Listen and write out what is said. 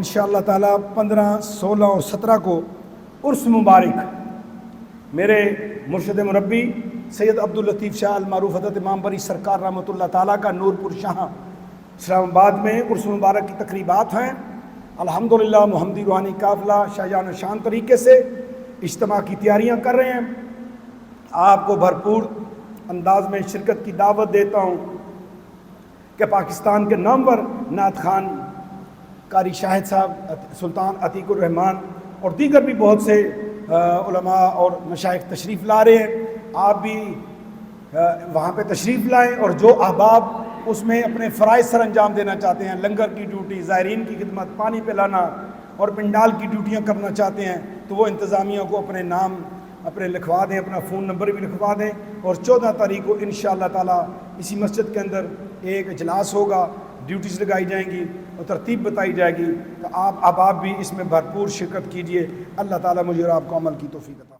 انشاءاللہ تعالیٰ 15, 16 اور 17 کو عرس مبارک میرے مرشد مربی سید عبداللطیف شاہ المعروف حضرت امام بری سرکار رحمۃ اللہ تعالیٰ کا نورپور شاہ اسلام آباد میں عرس مبارک کی تقریبات ہیں۔ الحمدللہ محمدی روحانی قافلہ شاہجہاں شان طریقے سے اجتماع کی تیاریاں کر رہے ہیں۔ آپ کو بھرپور انداز میں شرکت کی دعوت دیتا ہوں کہ پاکستان کے نامور نعت خوان قاری شاہد صاحب، سلطان عتیق الرحمان اور دیگر بھی بہت سے علماء اور مشائخ تشریف لا رہے ہیں۔ آپ بھی وہاں پہ تشریف لائیں، اور جو احباب اس میں اپنے فرائض سر انجام دینا چاہتے ہیں، لنگر کی ڈیوٹی، زائرین کی خدمت، پانی پلانا اور پنڈال کی ڈیوٹیاں کرنا چاہتے ہیں، تو وہ انتظامیہ کو اپنے نام لکھوا دیں، اپنا فون نمبر بھی لکھوا دیں، اور 14 تاریخ کو انشاءاللہ تعالیٰ اسی مسجد کے اندر ایک اجلاس ہوگا، ڈیوٹیز لگائی جائیں گی اور ترتیب بتائی جائے گی۔ تو آپ بھی اس میں بھرپور شرکت کیجئے۔ اللہ تعالیٰ مجھے اور آپ کو عمل کی توفیق عطا فرمائے۔